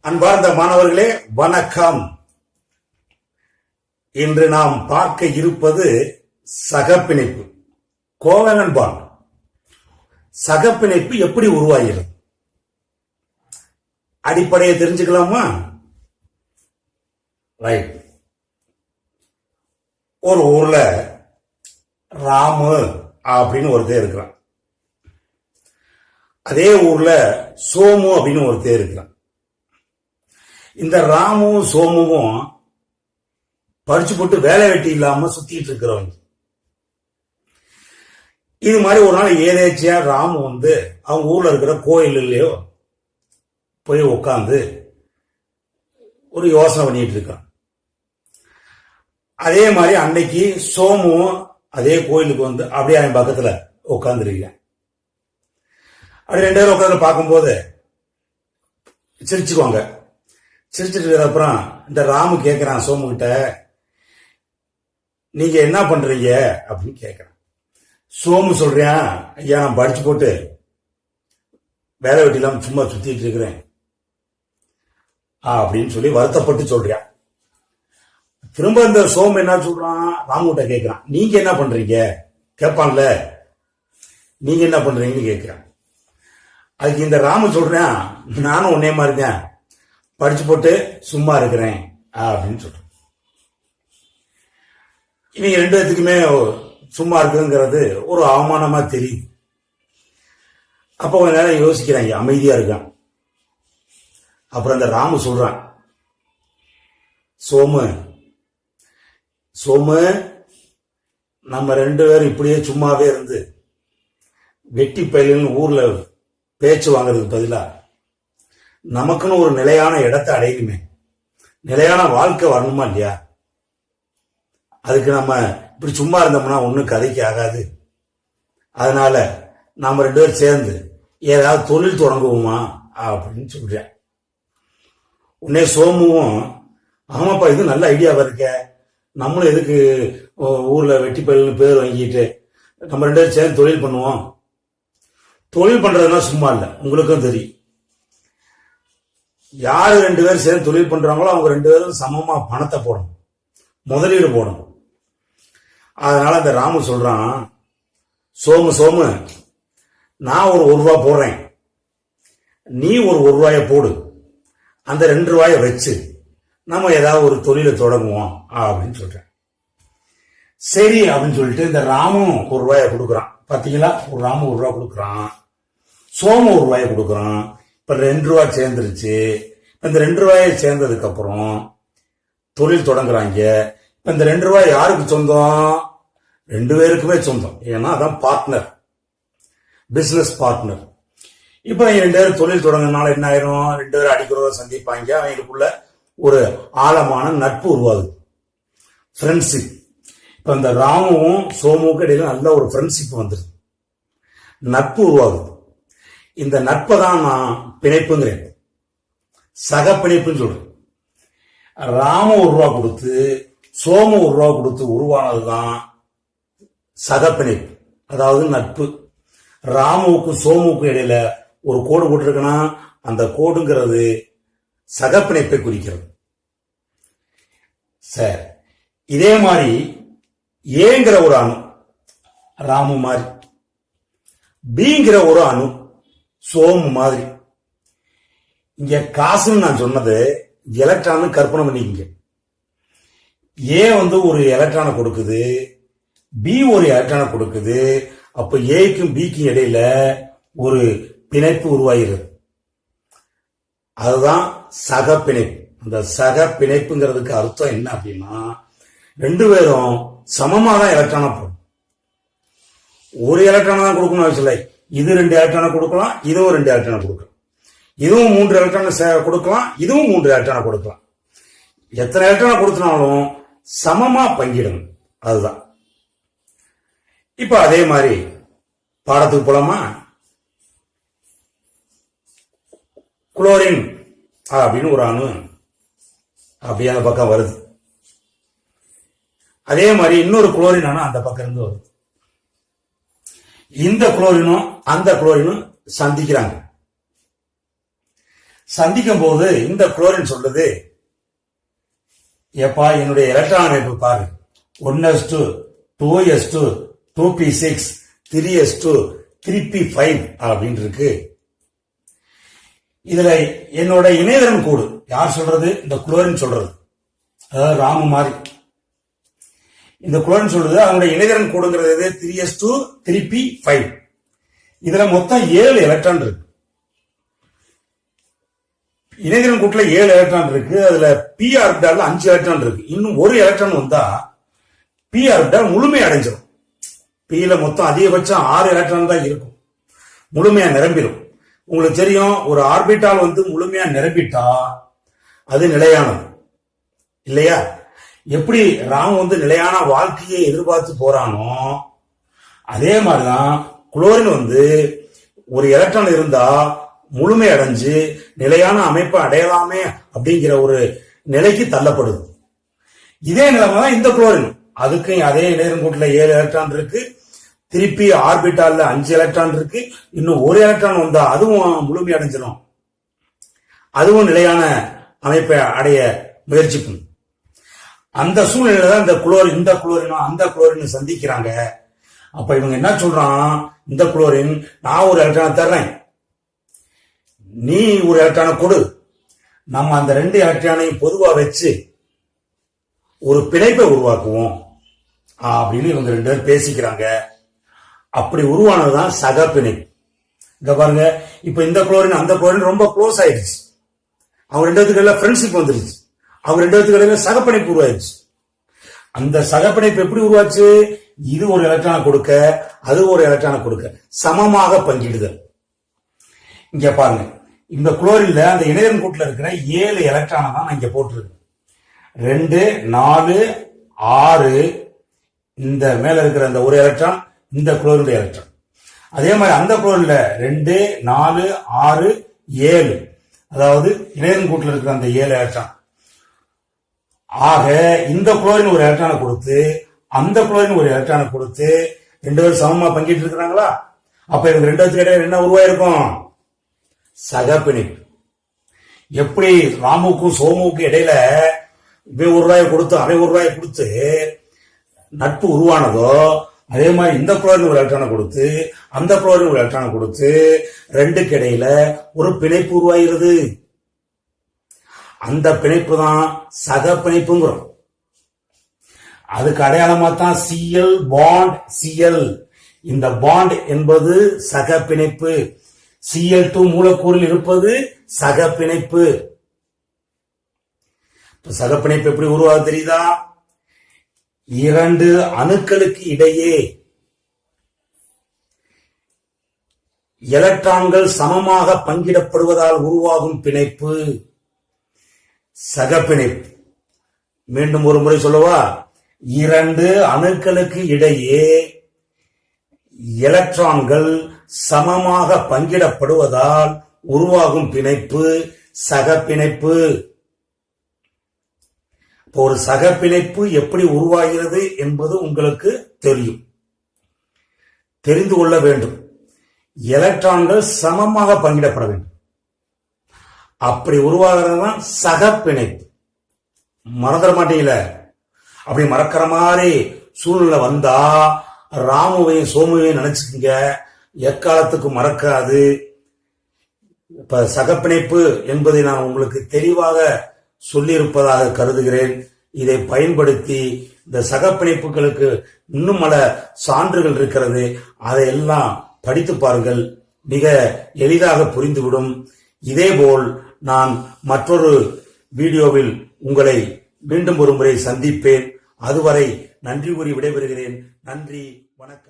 அன்பார்ந்த மாணவர்களே வணக்கம். இன்று நாம் பார்க்க இருப்பது சகப்பிணைப்பு, கோவலன் பாண்ட். சகப்பிணைப்பு எப்படி உருவாகிறது அடிப்படையை தெரிஞ்சுக்கலாமா? ரைட். ஒரு ஊர்ல ராமு அப்படின்னு ஒருத்தர் இருக்கிறான். அதே ஊர்ல சோமு அப்படின்னு ஒருத்தர் இருக்கிறான். இந்த ராமுவும் சோமுவும் படிச்சு போட்டு வேலை வெட்டி இல்லாம சுத்திட்டு இருக்கிறவங்க. இது மாதிரி ஒரு நாள் ஏதேச்சியா ராமு அவங்க ஊர்ல இருக்கிற கோயிலையோ போய் உட்காந்து ஒரு யோசனை பண்ணிட்டு இருக்கான். அதே மாதிரி அன்னைக்கு சோமுவும் அதே கோயிலுக்கு அப்படியே அவன் பக்கத்துல உட்கார்ந்து இருக்கேன். அப்படி 2 பேரும் உட்காந்து பார்க்கும்போது சிரிச்சுக்குவாங்க. சிரிச்சிட்டு இருக்கிற அப்புறம் இந்த ராமு கேட்கிறான் சோமு கிட்ட, நீங்க என்ன பண்றீங்க அப்படின்னு கேட்கிறான். சோமு சொல்றேன், ஐயா நான் படிச்சு போட்டு வேலை வெட்டி இல்லாம சும்மா சுத்திட்டு இருக்கிறேன் அப்படின்னு சொல்லி வருத்தப்பட்டு சொல்றியா. திரும்ப இந்த சோமு என்ன சொல்றான், ராமுகிட்ட கேட்கிறான், நீங்க என்ன பண்றீங்க கேட்பான்ல, நீங்க என்ன பண்றீங்கன்னு கேட்கிறான். அதுக்கு இந்த ராமு சொல்றேன், நானும் உன்னே மாதிரி தான் படிச்சு போட்டு சும்மா இருக்கிறேன் அப்படின்னு சொல்றேன். இவங்க 2 பேத்துக்குமே சும்மா இருக்குங்கிறது ஒரு அவமானமா தெரியுது. அப்ப கொஞ்ச நேரம் யோசிக்கிறாங்க, அமைதியா இருக்கான். அப்புறம் அந்த ராமு சொல்றான், சோமு நம்ம 2 பேரும் இப்படியே சும்மாவே இருந்து வெட்டி பயிலுன்னு ஊர்ல பேச்சு வாங்குறதுக்கு பதிலா நமக்குன்னு ஒரு நிலையான இடத்தை அடையணுமே, நிலையான வாழ்க்கை வரணுமா இல்லையா? அதுக்கு நம்ம இப்படி சும்மா இருந்தோம்னா ஒன்றும் கதைக்கு ஆகாது. அதனால நாம 2 பேரும் சேர்ந்து ஏதாவது தொழில் தொடங்குவோமா அப்படின்னு சொல்றேன். உடனே சோமுவும், ஆமாப்பா இது நல்ல ஐடியாவா இருக்க, நம்மளும் எதுக்கு ஊர்ல வெட்டி பயில்னு பேர் வாங்கிட்டு நம்ம 2 பேரும் சேர்ந்து தொழில் பண்ணுவோம். தொழில் பண்றதுன்னா சும்மா இல்லை, உங்களுக்கும் தெரியும். யாரு 2 பேரும் சேர்ந்து தொழில் பண்றாங்களோ அவங்க 2 பேரும் சமமா பணத்தை போடணும், முதலீடு போடணும். அதனால அந்த ராமு சொல்றான், சோமு நான் ஒரு ரூபா போடுறேன், நீ ஒரு ரூபாய போடு, அந்த 2 ரூபாய வச்சு நம்ம ஏதாவது ஒரு தொழிலை தொடங்குவோம் அப்படின்னு சொல்றேன். சரி அப்படின்னு சொல்லிட்டு இந்த ராமும் 1 ரூபாய கொடுக்குறான். பாத்தீங்களா, ஒரு ராமு 1 ரூபா கொடுக்குறான், சோமு 1 ரூபாய கொடுக்குறான். இப்ப 2 ரூபா சேர்ந்துருச்சு. இந்த 2 ரூபாயை சேர்ந்ததுக்கு அப்புறம் தொழில் தொடங்குறாங்க. இப்ப இந்த 2 ரூபாய் யாருக்கு சொந்தம்? 2 பேருக்குமே சொந்தம். ஏன்னா அதான் பார்ட்னர், பிசினஸ் பார்ட்னர். இப்ப 2 பேரும் தொழில் தொடங்கினால என்ன ஆயிரும், 2 பேரும் அடிக்கிறத சந்திப்பாங்க. அவங்களுக்குள்ள ஒரு ஆழமான நட்பு உருவாகுது, ஃப்ரெண்ட்ஷிப். இப்ப இந்த ராமுவும் சோமுக்கும் இடையில நல்ல ஒரு ஃப்ரெண்ட்ஷிப் வந்துருது, நட்பு உருவாகுது. இந்த நட்பை தான் நான் பிணைப்புங்கிறேன், சக பிணைப்புன்னு சொல்றேன். ராமு 1 ரூபா கொடுத்து சோமு 1 ரூபா கொடுத்து உருவானதுதான் சக பிணைப்பு, அதாவது நட்பு. ராமுவுக்கும் சோமுக்கும் இடையில ஒரு கோடு போட்டிருக்குன்னா அந்த கோடுங்கிறது சக பிணைப்பை குறிக்கிறது. சரி, இதே மாதிரி ஏங்கிற ஒரு அணு ராமு மாதிரி, பிங்கிற ஒரு அணு சோமு மாதிரி. இங்க காசுன்னு நான் சொன்னது எலக்ட்ரான் கற்பனை பண்ணிக்கங்க. ஏ ஒரு எலக்ட்ரானை கொடுக்குது, பி ஒரு எலக்ட்ரானை கொடுக்குது. அப்ப ஏக்கும் பிக்கும் இடையில ஒரு பிணைப்பு உருவாகிறது, அதுதான் சக பிணைப்பு. அந்த சக பிணைப்புங்கிறதுக்கு அர்த்தம் என்ன அப்படின்னா, 2 பேரும் சமமா தான் எலக்ட்ரானை போடும். ஒரு எலக்ட்ரானை தான் கொடுக்கணும் அவசியம் இல்லை. இது 2 எலக்ட்ரானை கொடுக்கலாம், இதுவும் 2 எலக்ட்ரானை கொடுக்கலாம், இதுவும் 3 எலக்ட்ரானை கொடுக்கலாம், இதுவும் 3 எலக்ட்ரானை கொடுக்கலாம். எத்தனை எலக்ட்ரானை கொடுத்தனாலும் சமமா பங்கிடணும், அதுதான். இப்ப அதே மாதிரி பாடத்துக்கு போலாமா? குளோரின் அப்படின்னு ஒரு அணு அப்படியே அந்த பக்கம் வருது. அதே மாதிரி இன்னொரு குளோரின் அணு அந்த பக்கம் இருந்து வருது. இந்த குளோரினும் அந்த குளோரினும் சந்திக்கிறாங்க. சந்திக்கும் போது இந்த குளோரின் சொல்லுது, ஏப்பா என்னுடைய எலக்ட்ரான் அமைப்பு பாரு, 1s2 2s2 2p6 3s2 3p5 அப்படின்னு இருக்கு. இதுல என்னோட இணையதளம் கூடு யார் சொல்றது? இந்த குளோரின் சொல்றது. அதாவது ராமு மாதிரி இந்த குளோரின் சொல்றது. அவனுடைய இணையதளம் கூடுங்கிறது 3s2 3p5. இதுல மொத்தம் 7 எலக்ட்ரான் இருக்கு. இணையதளம் கூட்டுல 7 எலக்ட்ரான் இருக்கு. அதுல பி ஆர்பிட்டால் 5 எலக்ட்ரான் இருக்கு. இன்னும் ஒரு எலக்ட்ரான் வந்தா பி ஆர்பிட்டால் முழுமை அடைஞ்சிடும். பியில மொத்தம் அதிகபட்சம் 6 எலக்ட்ரான் தான் இருக்கும். முழுமையா நிரம்பிடும். உங்களுக்கு தெரியும், ஒரு ஆர்பிட்டால் முழுமையா நிரம்பிட்டா அது நிலையானது இல்லையா? எப்படி ராம் நிலையான வாழ்க்கையை எதிர்பார்த்து போறானோ அதே மாதிரிதான் குளோரின் ஒரு எலக்ட்ரான் இருந்தா முழுமை அடைஞ்சு நிலையான அமைப்பை அடையலாமே அப்படிங்கிற ஒரு நிலைக்கு தள்ளப்படுது. இதே நிலைமை தான் இந்த குளோரின். அதுக்கு அதே இணையதளம் கூட்டுல 7 எலக்ட்ரான் இருக்கு. திருப்பி ஆர்பிட்டால்ல 5 எலக்ட்ரான் இருக்கு. இன்னும் ஒரு எலக்ட்ரான் வந்தா அதுவும் முழுமை அடைஞ்சிடும். அதுவும் நிலையான அமைப்பை அடைய முயற்சிக்கும். அந்த சூழ்நிலையில தான் இந்த குளோரினும் அந்த குளோரின் சந்திக்கிறாங்க. அப்ப இவங்க என்ன சொல்றான், இந்த குளோரின் நான் ஒரு எலக்ட்ரானை தர்றேன், நீ ஒரு எலக்ட்ரானை கொடு, நம்ம அந்த 2 எலக்ட்ரானையும் பொதுவா வச்சு ஒரு பிணைப்பை உருவாக்குவோம் அப்படின்னு இவங்க 2 பேர் பேசிக்கிறாங்க. அப்படி உருவானதுதான் சக பிணைப்பு. இங்க பாருங்க, இப்ப இந்த குளோரின் அந்த குளோரின் ரொம்ப க்ளோஸ் ஆயிடுச்சு. அவங்க 2 பேத்துக்கு ஃப்ரெண்ட்ஷிப் வந்துருச்சு. அவங்க 2 பேத்துக்கு சகப்பிணைப்பு உருவாயிருச்சு. அந்த சகப்பிணைப்பு எப்படி உருவாச்சு? இது ஒரு எலக்ட்ரானை கொடுக்க, அது ஒரு எலக்ட்ரானை கொடுக்க, சமமாக பங்கிடுதல். இங்க பாருங்க, இந்த குளோரின்ல அந்த இணையதளம் கூட்டுல இருக்கிற 7 எலக்ட்ரானை தான் நான் இங்க போட்டிருக்கேன். 2 4 6 இந்த மேல இருக்கிற அந்த ஒரு எலக்ட்ரான் இந்த குளோரினுடைய எலக்ட்ரான். அதே மாதிரி அந்த குளோரின்ல 2 4 6 7, அதாவது இணையதளம் கூட்டுல இருக்கிற அந்த 7 எலக்ட்ரான். ஆக இந்த குளோரின் ஒரு எலக்ட்ரானை கொடுத்து அந்த குளோரின் ஒரு எலக்ட்ரானை கொடுத்து 2 பேரும் சமமா பங்கிட்டு இருக்கிறாங்களா? அப்ப இவங்க 2 பேருக்கு இடையில என்ன உருவாயிருக்கும்? சகப்பிணைப்பு. எப்படி ராமுக்கும் சோமுக்கும் இடையில இவன் ₹1 கொடுத்து அவன் ₹1 கொடுத்து நட்பு உருவானதோ, அதே மாதிரி இந்த குளோரின் ஒரு எலக்ட்ரானை கொடுத்து அந்த குளோரின் ஒரு எலக்ட்ரானை கொடுத்து 2க்கு இடையில ஒரு பிணைப்பு உருவாகிறது. அந்த பிணைப்பு தான் சக பிணைப்புங்கிறோம். அதுக்கு அடையாளமா தான் Cl பாண்ட் Cl. இந்த பாண்ட் என்பது சக பிணைப்பு. Cl2 மூலக்கூறில் இருப்பது சக பிணைப்பு. சக பிணைப்பு எப்படி உருவாக தெரியுதா? 2 அணுக்களுக்கு இடையே எலக்ட்ரான்கள் சமமாக பங்கிடப்படுவதால் உருவாகும் பிணைப்பு சக பிணைப்பு. மீண்டும் ஒரு முறை சொல்லவா? 2 அணுக்களுக்கு இடையே எலக்ட்ரான்கள் சமமாக பங்கிடப்படுவதால் உருவாகும் பிணைப்பு சக பிணைப்பு. இப்போ ஒரு சக பிணைப்பு எப்படி உருவாகிறது என்பது உங்களுக்கு தெரியும், தெரிந்து கொள்ள வேண்டும். எலக்ட்ரான்கள் சமமாக பங்கிடப்பட வேண்டும். அப்படி உருவாகிறது தான் சக பிணைப்பு. மறந்துட மாட்டீங்கள? அப்படி மறக்கிற மாதிரி சூழ்நிலை வந்தா ராமுவையும் சோமுவையும் நினைச்சுக்கீங்க, எக்காலத்துக்கு மறக்காது. இப்ப சகப்பிணைப்பு என்பதை நான் உங்களுக்கு தெளிவாக சொல்லியிருப்பதாக கருதுகிறேன். இதை பயன்படுத்தி இந்த சகப்பிணைப்புகளுக்கு இன்னும் பல சான்றுகள் இருக்கிறது, அதையெல்லாம் படித்து பாருங்கள், மிக எளிதாக புரிந்துவிடும். இதேபோல் நான் மற்றொரு வீடியோவில் உங்களை மீண்டும் ஒரு முறை சந்திப்பேன். அதுவரை நன்றி கூறி விடைபெறுகிறேன். நன்றி, வணக்கம்.